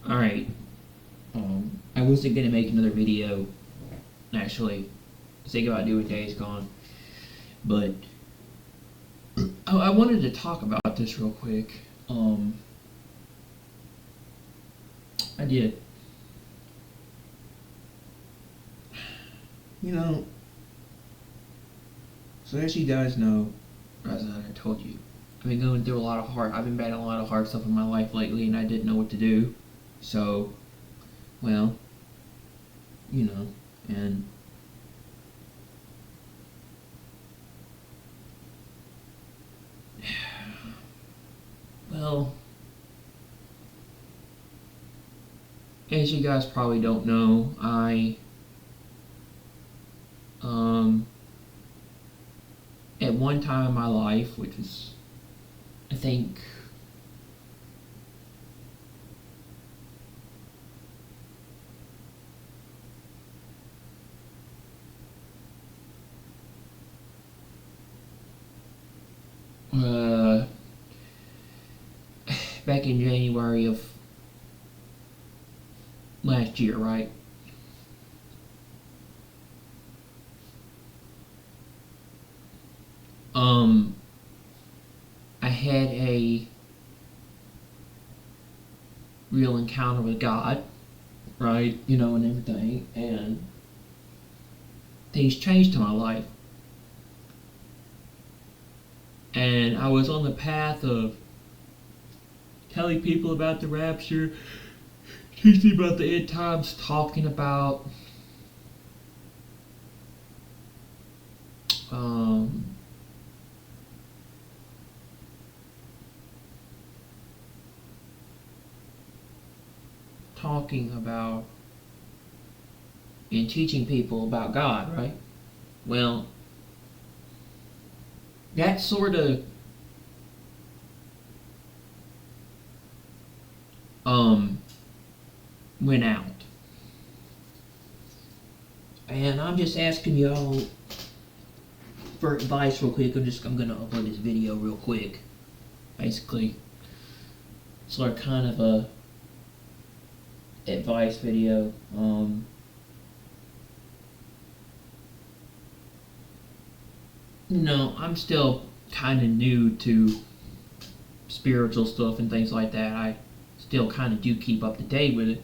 Alright, I wasn't gonna make another video, actually, thinking about doing Days Gone, but I wanted to talk about this real quick. I did. You know, so as you guys know, as I told you, I've been going through I've been battling a lot of hard stuff in my life lately, and I didn't know what to do. So, well, you know, and well, as you guys probably don't know, at one time in my life, which was, I think, back in January of last year, right? I had a real encounter with God, right? You know, and everything, and things changed in my life. And I was on the path of telling people about the rapture, teaching about the end times, talking about and teaching people about God, right? Well, that sort of went out. And I'm just asking y'all for advice real quick. I'm gonna upload this video real quick. Basically, sort of kind of a advice video. You know, I'm still kind of new to spiritual stuff and things like that. I still kind of do keep up to date with it.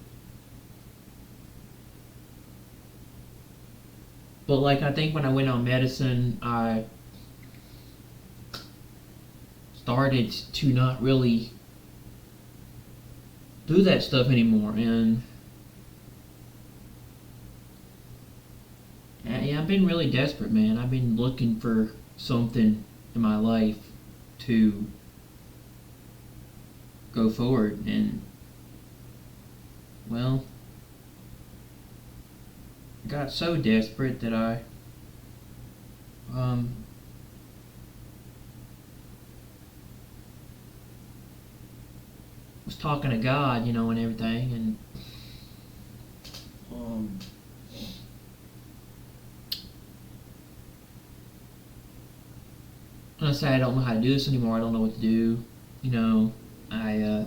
But like, I think when I went on medicine, I started to not really do that stuff anymore, and yeah, I've been really desperate, man. I've been looking for something in my life to go forward, and well, I got so desperate that I was talking to God, you know, and everything, and I said, I don't know how to do this anymore. I don't know what to do. You know, I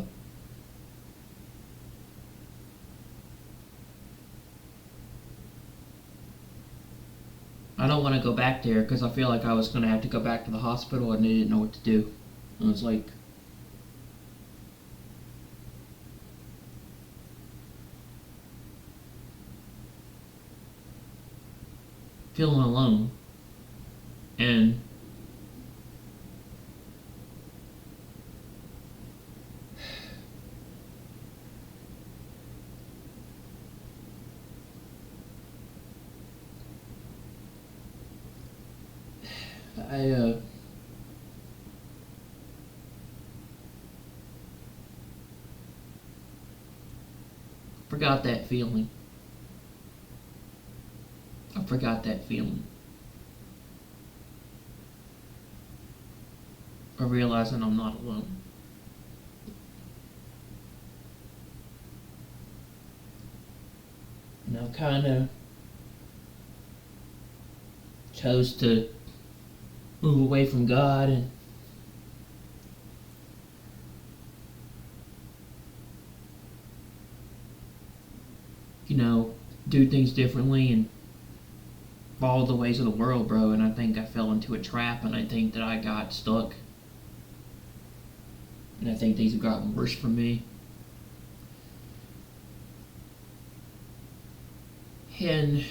don't want to go back there because I feel like I was going to have to go back to the hospital and they didn't know what to do. I was like, feeling alone. And I forgot that feeling. I forgot that feeling of realizing I'm not alone. And I kind of chose to move away from God and do things differently and follow the ways of the world, bro. And I think I fell into a trap, and I think that I got stuck, and I think things have gotten worse for me. And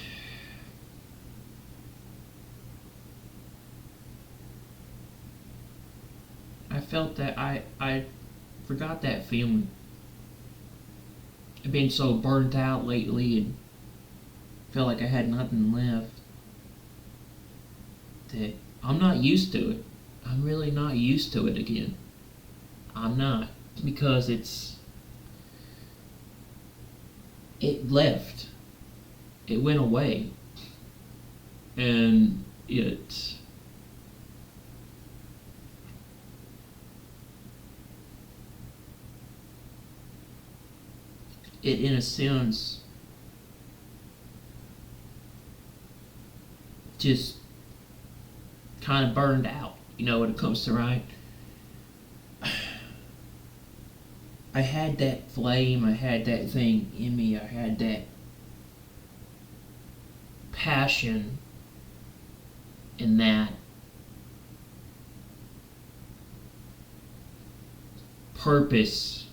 I felt that I forgot that feeling. I've been so burnt out lately and felt like I had nothing left that I'm not used to it. I'm really not used to it again. I'm not. Because it left. It went away. And it in a sense just kind of burned out, when it comes to right. I had that flame, I had that thing in me, I had that passion and that purpose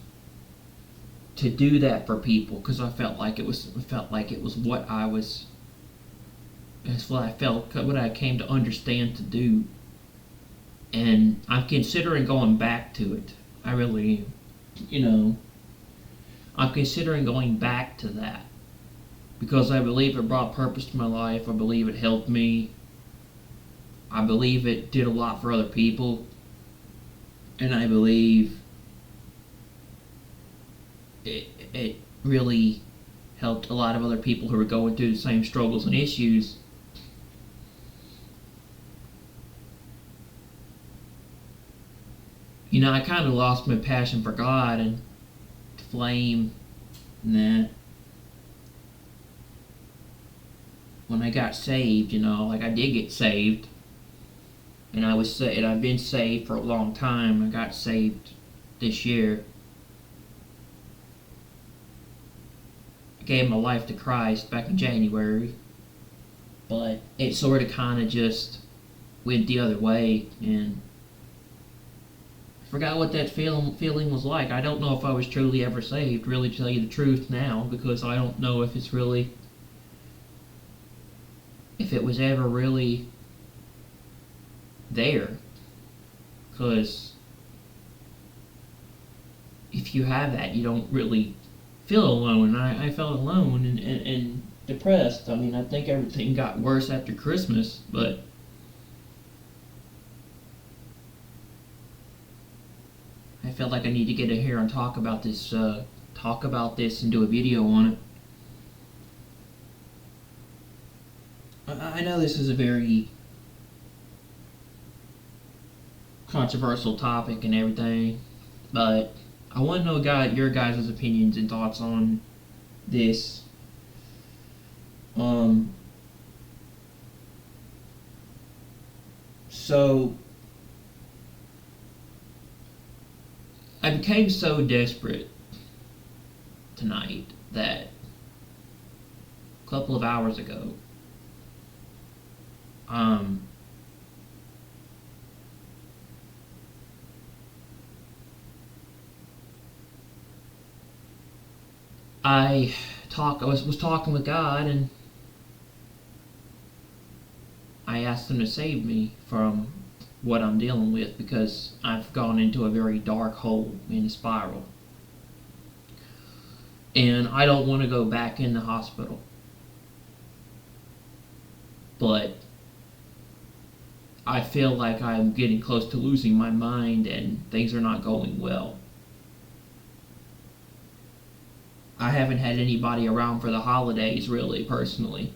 to do that for people, because I felt like it was what I was. That's what I felt, what I came to understand to do, and I'm considering going back to it. I really am. I'm considering going back to that because I believe it brought purpose to my life. I believe it helped me. I believe it did a lot for other people, and I believe it really helped a lot of other people who were going through the same struggles and issues. I kind of lost my passion for God and flame and that when I got saved. Like I did get saved, and I've been saved for a long time. I got saved this year. I gave my life to Christ back in January, but it sort of kind of just went the other way, and I forgot what that feeling was like. I don't know if I was truly ever saved, really, to tell you the truth now, because I don't know if it was ever really there. Because if you have that, you don't really feel alone. I felt alone and depressed. I mean, I think everything got worse after Christmas, but I felt like I need to get in here and talk about this and do a video on it. I know this is a very controversial topic and everything, but I want to know your guys' opinions and thoughts on this. So I became so desperate tonight that a couple of hours ago, I was talking with God, and I asked Him to save me from what I'm dealing with, because I've gone into a very dark hole in a spiral, and I don't want to go back in the hospital, but I feel like I'm getting close to losing my mind and things are not going well. I haven't had anybody around for the holidays, really, personally.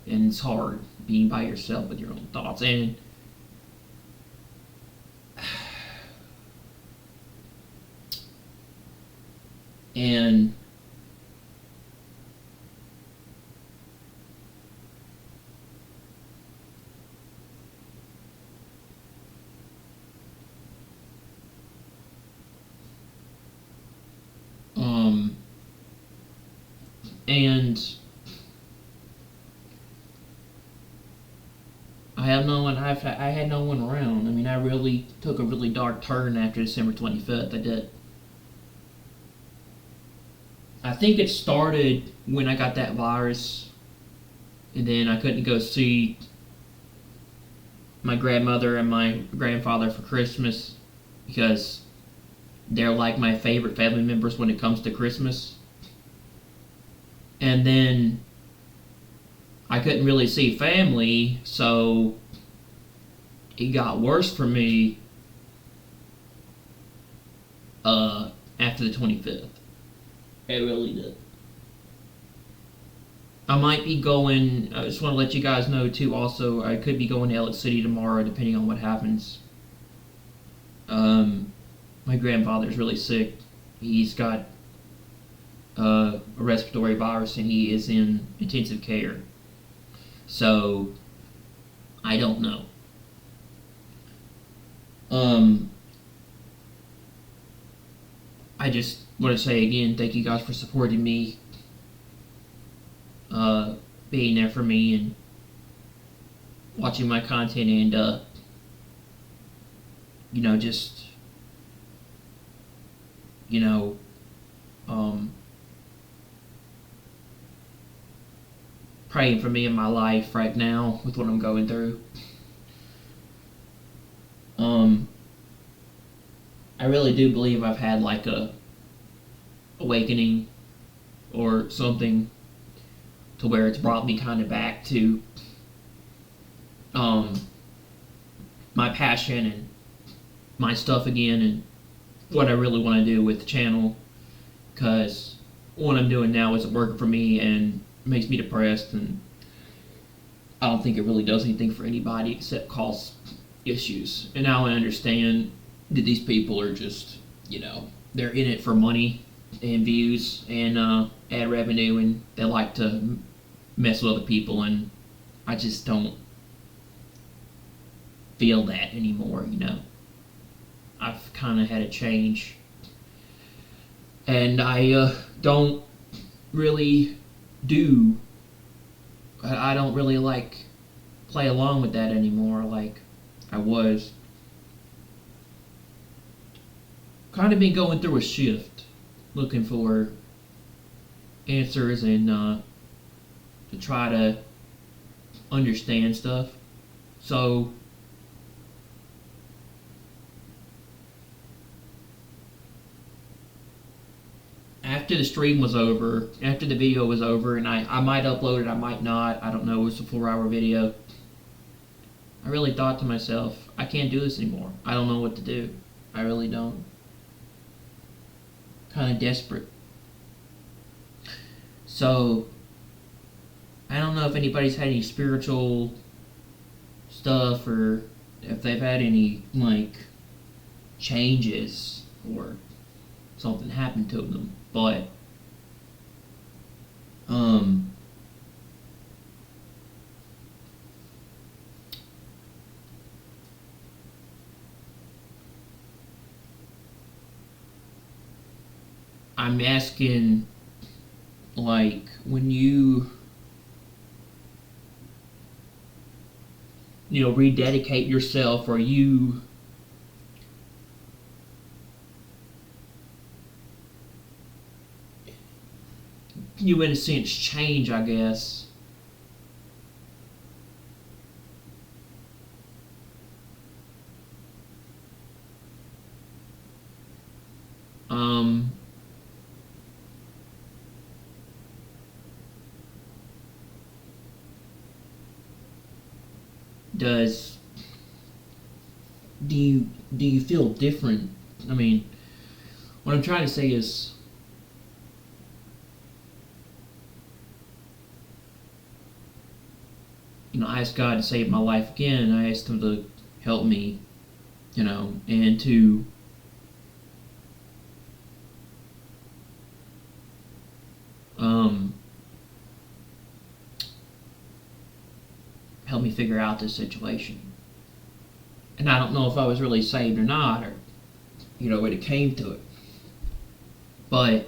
And it's hard being by yourself with your own thoughts. And And I had no one around. I mean, I really took a really dark turn after December 25th. I did. I think it started when I got that virus, and then I couldn't go see my grandmother and my grandfather for Christmas because they're like my favorite family members when it comes to Christmas. And then I couldn't really see family, so it got worse for me after the 25th. It really did. I might be going, I just want to let you guys know too also, I could be going to Elliott City tomorrow depending on what happens. My grandfather's really sick. He's got a respiratory virus and he is in intensive care. So, I don't know. I just want to say again, thank you guys for supporting me, being there for me and watching my content and, just, praying for me in my life right now with what I'm going through. I really do believe I've had like a awakening or something to where it's brought me kind of back to my passion and my stuff again and what I really want to do with the channel, because what I'm doing now isn't working for me and makes me depressed, and I don't think it really does anything for anybody except cause issues. And now I understand that these people are just, they're in it for money and views and ad revenue, and they like to mess with other people, and I just don't feel that anymore, I've kind of had a change, and I don't really I don't really like play along with that anymore like I was. Kind of been going through a shift, looking for answers and to try to understand stuff. So after the stream was over, after the video was over, and I might upload it, I might not, I don't know, it was a 4-hour video, I really thought to myself, I can't do this anymore. I don't know what to do. I really don't. Kind of desperate. So, I don't know if anybody's had any spiritual stuff or if they've had any, changes or something happened to them, but I'm asking, when you rededicate yourself, or you in a sense change, I guess, do you feel different? I mean, what I'm trying to say is, I asked God to save my life again. I asked Him to help me, and to help me figure out this situation. And I don't know if I was really saved or not, or when it came to it. But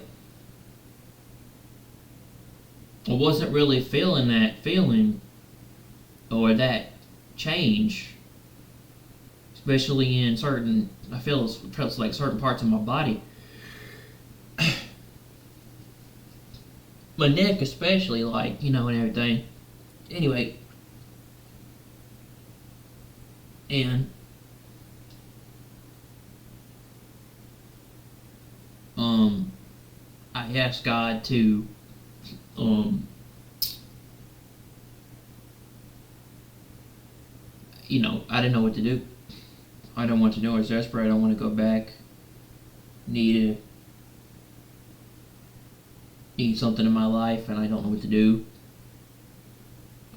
I wasn't really feeling that feeling or that change, especially in certain. I felt like certain parts of my body, my neck especially, like and everything. Anyway, and um, I asked God to um, I didn't know what to do. I don't want to know. I was desperate. I don't want to go back. Need something in my life, and I don't know what to do.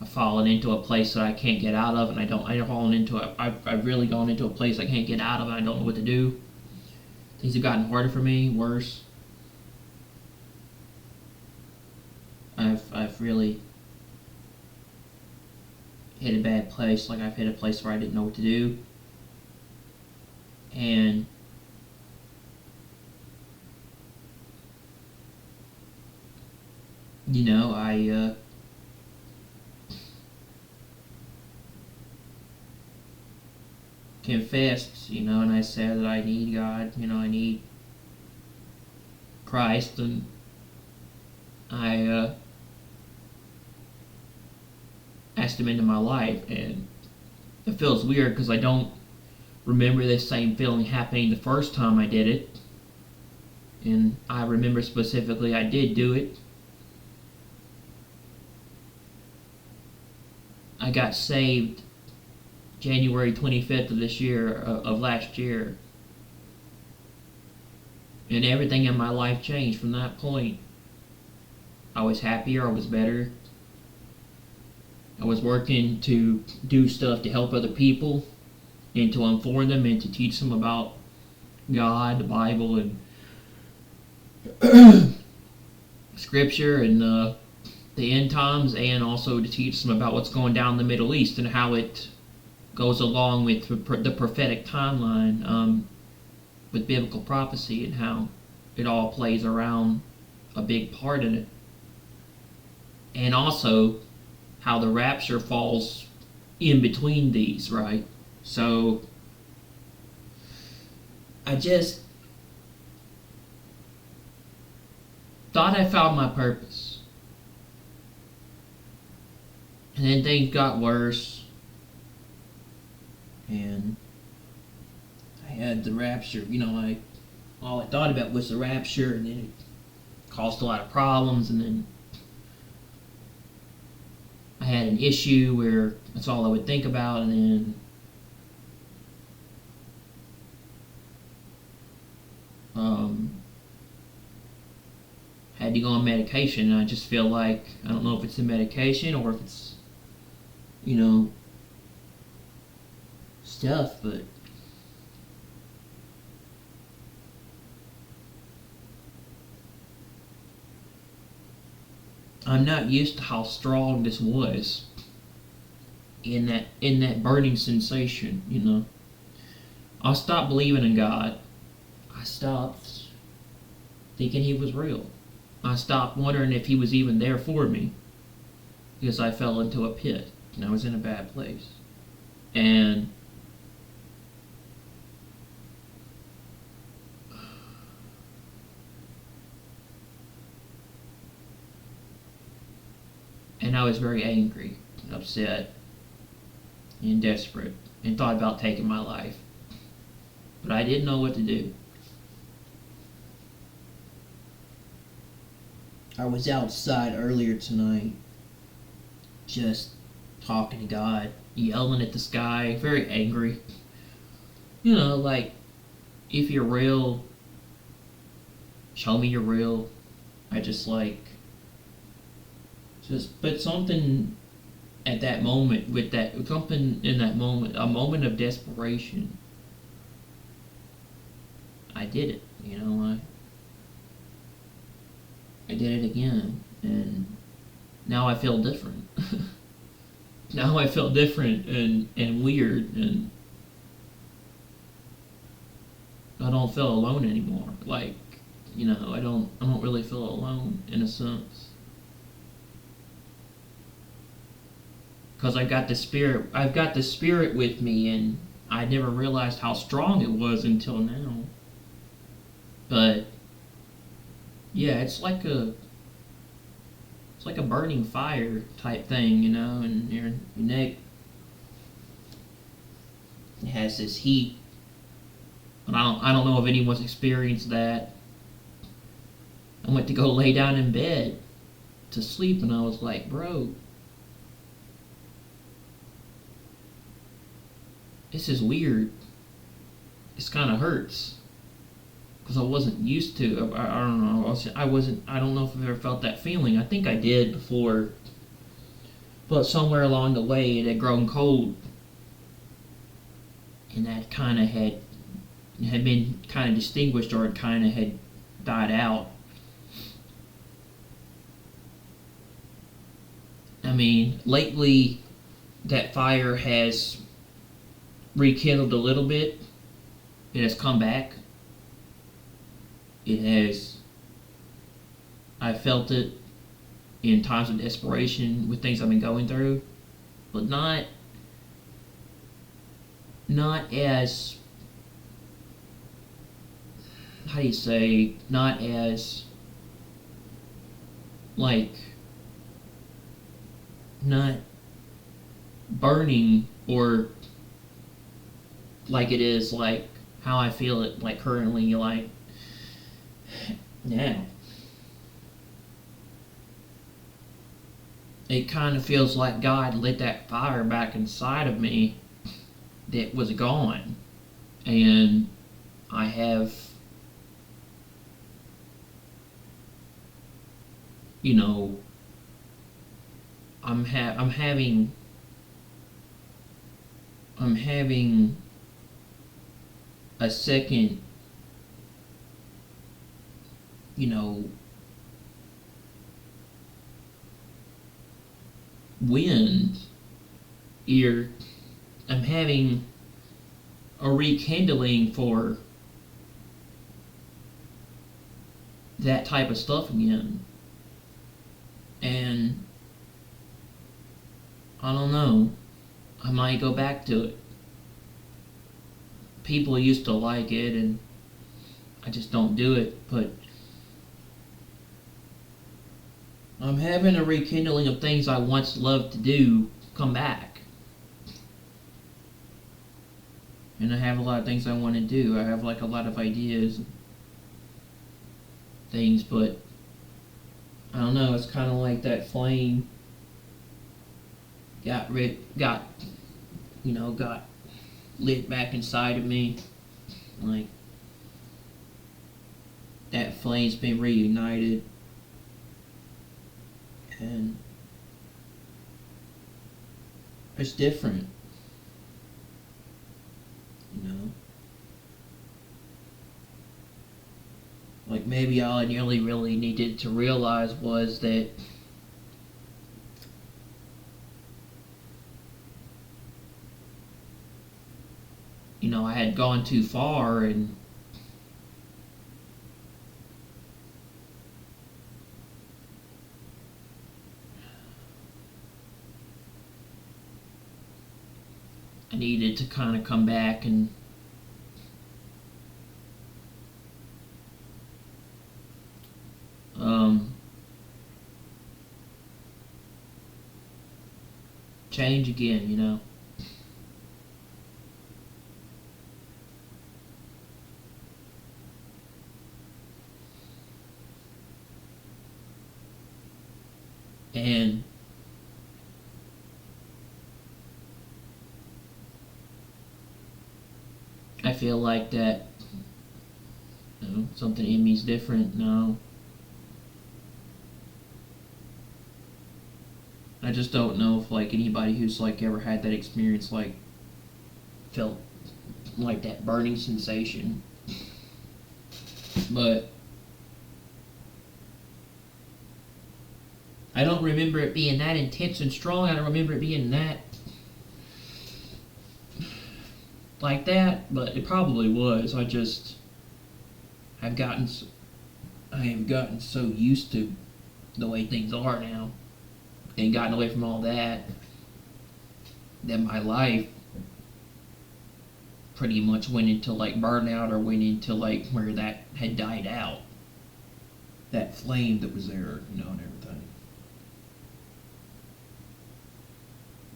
I've fallen into a place that I can't get out of, and I've really gone into a place I can't get out of, and I don't know what to do. Things have gotten harder for me, worse. I've really hit a bad place. Like, I've hit a place where I didn't know what to do, and I confessed, and I said that I need God, I need Christ, and I asked Him into my life, and it feels weird because I don't remember this same feeling happening the first time I did it, and I remember specifically I did do it. I got saved January 25th of this year, of last year. And everything in my life changed from that point. I was happier, I was better. I was working to do stuff to help other people and to inform them and to teach them about God, the Bible, and Scripture, and the end times, and also to teach them about what's going down in the Middle East and how it goes along with the prophetic timeline, with biblical prophecy, and how it all plays around a big part in it. And also how the rapture falls in between these, right? So I just thought I found my purpose. And then things got worse. And I had the rapture, all I thought about was the rapture, and then it caused a lot of problems, and then I had an issue where that's all I would think about, and then had to go on medication, and I just feel like, I don't know if it's the medication or if it's, stuff, but I'm not used to how strong this was in that burning sensation, I stopped believing in God. I stopped thinking He was real. I stopped wondering if He was even there for me, because I fell into a pit and I was in a bad place. And I was very angry, upset, and desperate, and thought about taking my life. But I didn't know what to do. I was outside earlier tonight, just talking to God, yelling at the sky, very angry. Like, if you're real, show me you're real. But something at that moment, something in that moment, a moment of desperation, I did it, I did it again, and now I feel different. Now I feel different and weird, and I don't feel alone anymore. Like, I don't really feel alone in a sense. because I've got the spirit with me, and I never realized how strong it was until now. But yeah, it's like a burning fire type thing, and your neck has this heat. But I don't know if anyone's experienced that. I went to go lay down in bed to sleep, and I was like, bro, this is weird. This kind of hurts because I wasn't used to. I don't know. I wasn't. I don't know if I've ever felt that feeling. I think I did before, but somewhere along the way it had grown cold, and that kind of had been kind of distinguished, or it kind of had died out. I mean, lately that fire has rekindled a little bit. It has come back. It has. I felt it in times of desperation with things I've been going through, but not as, how do you say, not as like, not burning, or like it is like how I feel it like currently, like now. It kind of feels like God lit that fire back inside of me that was gone, and I have, you know, I'm having a second, you know, wind here. I'm having a rekindling for that type of stuff again. And I don't know, I might go back to it. People used to like it, and I just don't do it, but I'm having a rekindling of things I once loved to do come back. And I have a lot of things I want to do. I have like a lot of ideas, things, but I don't know, it's kind of like that flame got lit back inside of me. Like, that flame's been reunited, and it's different, like maybe all I really needed to realize was that I had gone too far, and I needed to kind of come back and change again. And I feel like that, something in me's different now. I just don't know if like anybody who's like ever had that experience like felt like that burning sensation. But I don't remember it being that intense and strong. I don't remember it being that like that, but it probably was. I have gotten so used to the way things are now, and gotten away from all that. that my life pretty much went into like burnout, or went into like where that had died out. That flame that was there, and everything.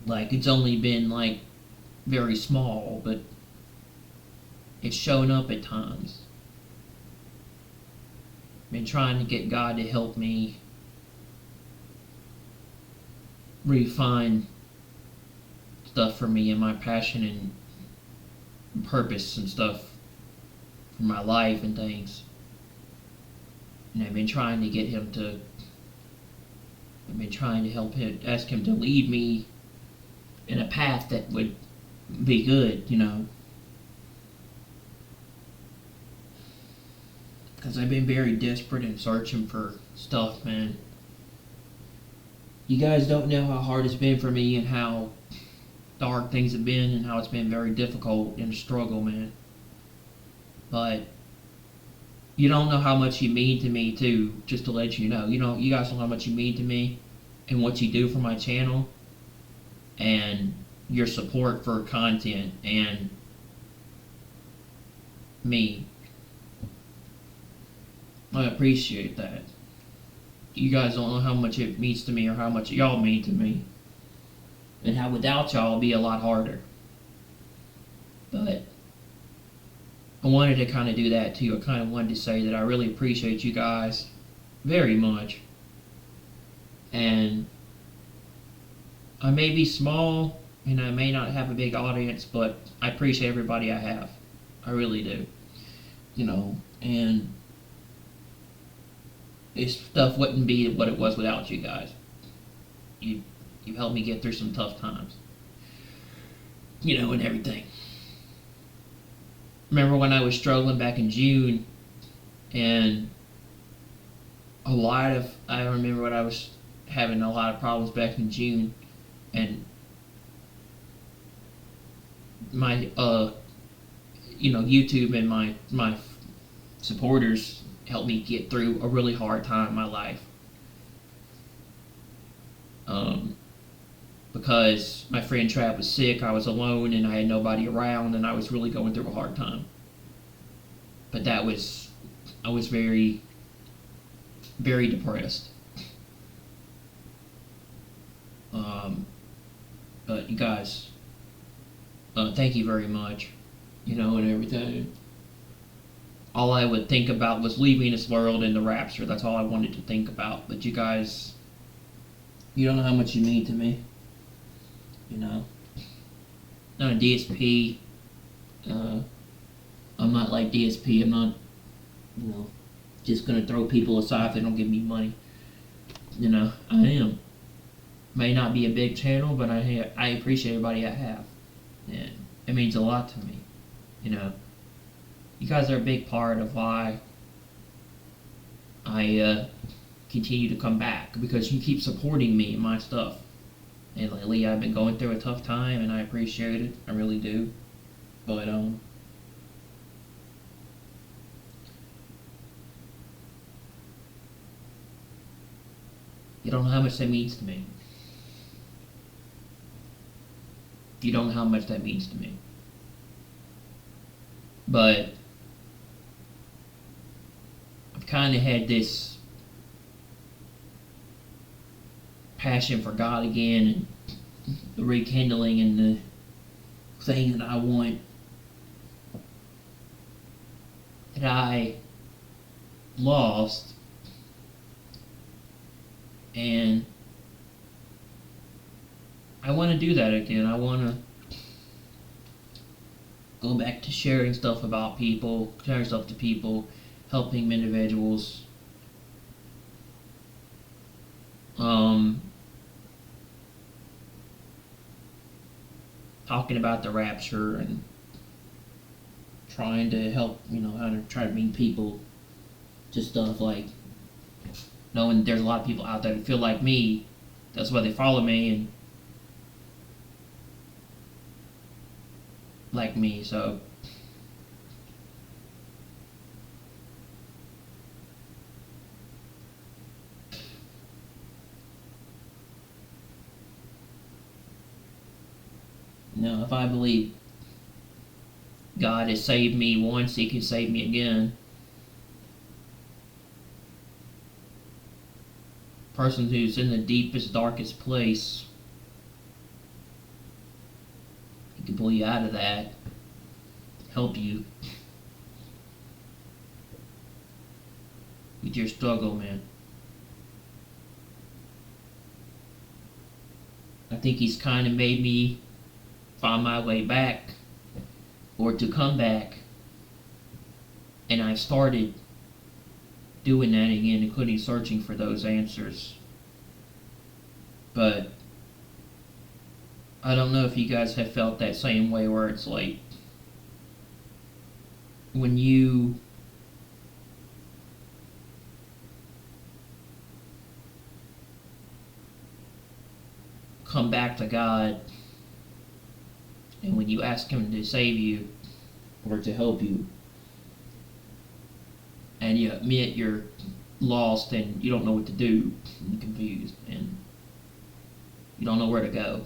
Like, it's only been like very small, but it's shown up at times. Been trying to get God to help me refine stuff for me and my passion and purpose and stuff for my life and things. And I've been trying to get him to, I've been trying to help him, ask him to lead me in a path that would be good, Because I've been very desperate and searching for stuff, man. You guys don't know how hard it's been for me, and how dark things have been, and how it's been very difficult and a struggle, man. But you don't know how much you mean to me, too, just to let you know. You guys know how much you mean to me and what you do for my channel and your support for content and me. I appreciate that. You guys don't know how much it means to me, or how much y'all mean to me, and how without y'all it'd be a lot harder. But I wanted to kind of do that too. I kind of wanted to say that I really appreciate you guys very much. And I may be small and I may not have a big audience, but I appreciate everybody I have. I really do. And this stuff wouldn't be what it was without you guys. You helped me get through some tough times. And everything. Remember when I was struggling back in June, and I remember when I was having a lot of problems back in June, and my YouTube and my supporters helped me get through a really hard time in my life. Because my friend Trav was sick, I was alone, and I had nobody around, and I was really going through a hard time. But I was very, very depressed. But you guys, thank you very much, and everything. All I would think about was leaving this world in the rapture. That's all I wanted to think about. But you guys, you don't know how much you mean to me. Not a DSP. I'm not like DSP. I'm not, just gonna throw people aside if they don't give me money. I am. May not be a big channel, but I appreciate everybody I have, and it means a lot to me. You guys are a big part of why I continue to come back, because you keep supporting me and my stuff. And lately I've been going through a tough time, and I appreciate it. I really do. But you don't know how much that means to me. You don't know how much that means to me. But I've kind of had this passion for God again, and the rekindling, and the thing that I want, that I lost. And I want to do that again. I want to go back to sharing stuff about people, sharing stuff to people, helping individuals. Talking about the rapture, and trying to help, how to try to bring people to stuff, like knowing there's a lot of people out there that feel like me. That's why they follow me and like me. So know, if I believe God has saved me once, He can save me again. Person who's in the deepest, darkest place, He can pull you out of that, help you with your struggle, man. I think He's kind of made me find my way back, or to come back, and I started doing that again, including searching for those answers. But I don't know if you guys have felt that same way, where it's like when you come back to God, and when you ask Him to save you or to help you, and you admit you're lost and you don't know what to do, and you're confused, and you don't know where to go,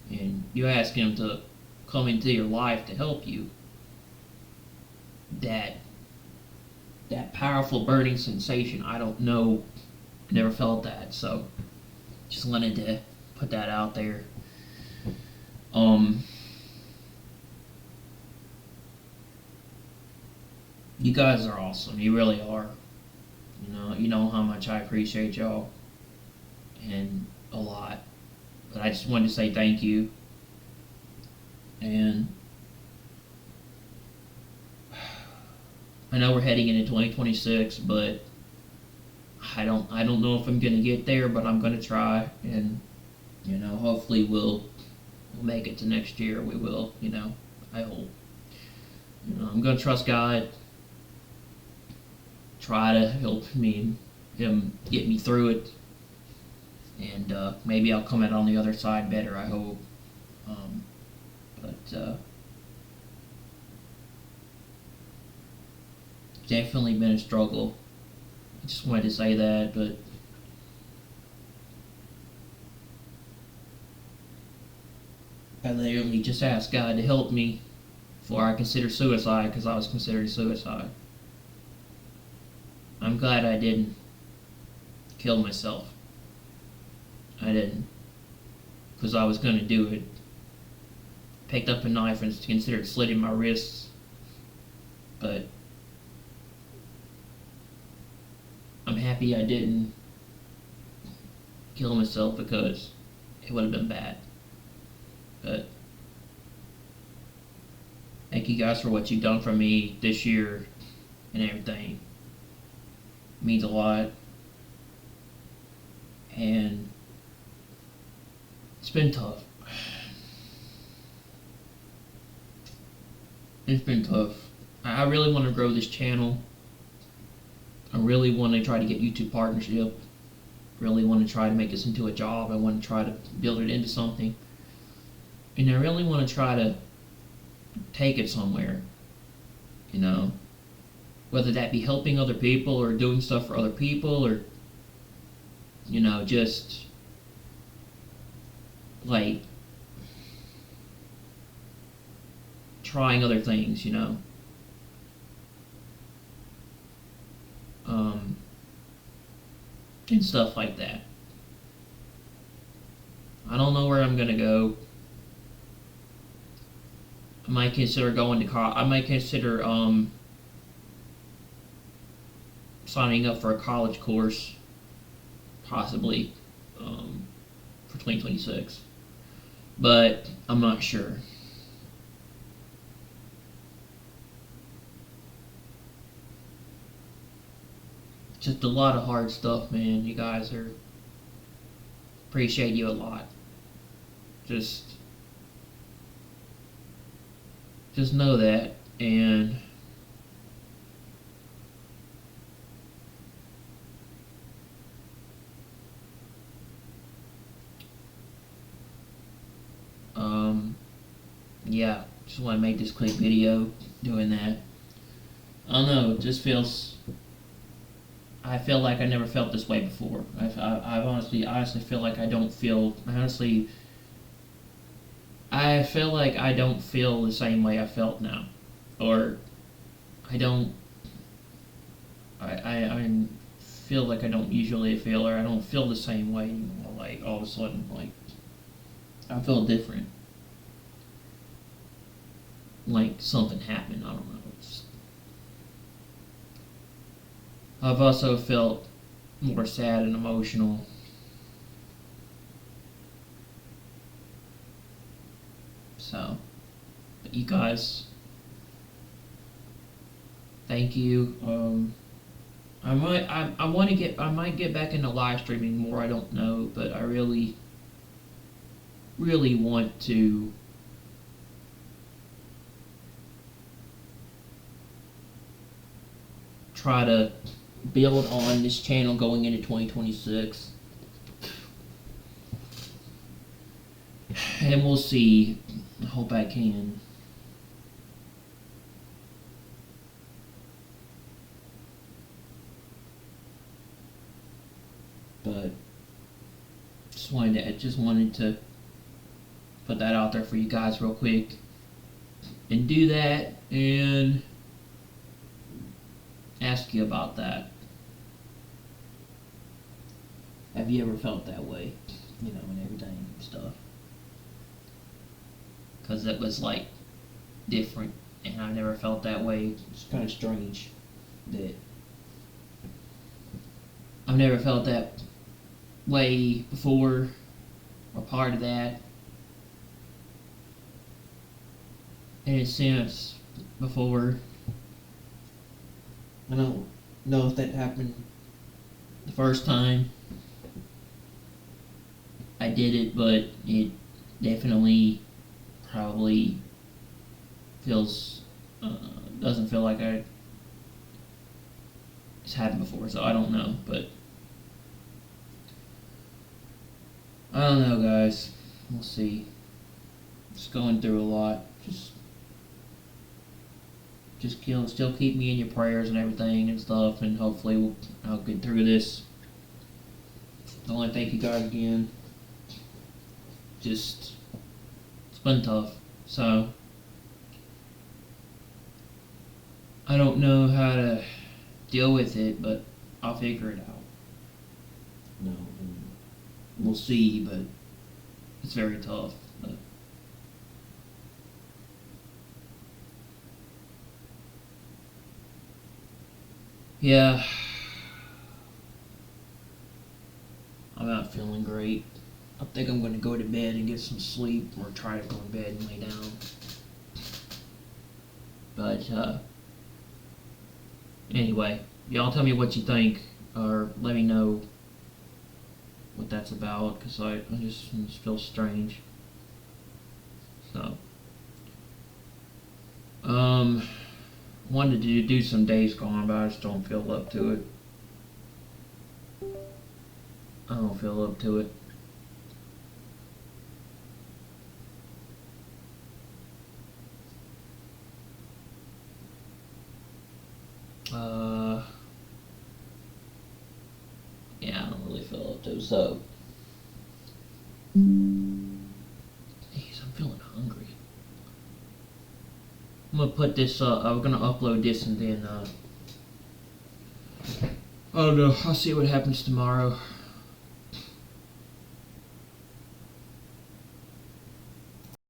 and you ask Him to come into your life to help you, that powerful burning sensation, I don't know, never felt that, so just wanted to put that out there. You guys are awesome. You really are. You know how much I appreciate y'all, and a lot. But I just wanted to say thank you. And I know we're heading into 2026, but I don't know if I'm gonna get there, but I'm gonna try, and hopefully we'll make it to next year. We will, I hope. I'm gonna trust God, try to help Him get me through it, and maybe I'll come out on the other side better, I hope. But definitely been a struggle. I just wanted to say that, but I literally just asked God to help me before I considered suicide, because I was considering suicide. I'm glad I didn't kill myself. I didn't, because I was going to do it. Picked up a knife and considered slitting my wrists, but I'm happy I didn't kill myself, because it would have been bad. But thank you guys for what you've done for me this year and everything. It means a lot. And it's been tough. It's been tough. I really want to grow this channel. I really want to try to get YouTube partnership. Really want to try to make this into a job. I want to try to build it into something. And I really want to try to take it somewhere. Whether that be helping other people or doing stuff for other people, or just like trying other things, and stuff like that. I don't know where I'm gonna go. I might consider going to college. I might consider signing up for a college course, possibly, for 2026. But I'm not sure. Just a lot of hard stuff, man. You guys appreciate you a lot. Just know that, and yeah, just want to make this quick video doing that. I don't know, it just feels, I feel like I never felt this way before. I honestly feel like I don't feel, I feel like I don't feel the same way I felt now, or I don't. I feel like I don't usually feel, or I don't feel the same way anymore. Like all of a sudden, like I feel different. Like something happened. I don't know. I've also felt more sad and emotional. So, but you guys, thank you. I want to get I might get back into live streaming more. I don't know, but I really want to try to build on this channel going into 2026. And we'll see. I hope I can. But just wanted to put that out there for you guys real quick. And do that and ask you about that. Have you ever felt that way? You know, and everything and stuff. Because it was like different, and I never felt that way. It's kind of strange that I've never felt that way before, or part of that, in a sense, before. I don't know if that happened the first time I did it, but it definitely probably feels doesn't feel like it's happened before, so I don't know, but I don't know, guys. We'll see. Just going through a lot. Still keep me in your prayers and everything and stuff, and hopefully I'll get through this. I want to thank you guys again. It's been tough, so I don't know how to deal with it, but I'll figure it out. No, and we'll see, but it's very tough. But yeah, I'm not feeling great. I think I'm going to go to bed and get some sleep, or try to go to bed and lay down. But anyway, y'all tell me what you think, or let me know what that's about, because I just feel strange. So, wanted to do some Days Gone, but I just don't feel up to it. I don't feel up to it. Yeah, I don't really feel up to it, so. Jeez, I'm feeling hungry. I'm gonna put this up, I'm gonna upload this and then, I don't know, I'll see what happens tomorrow.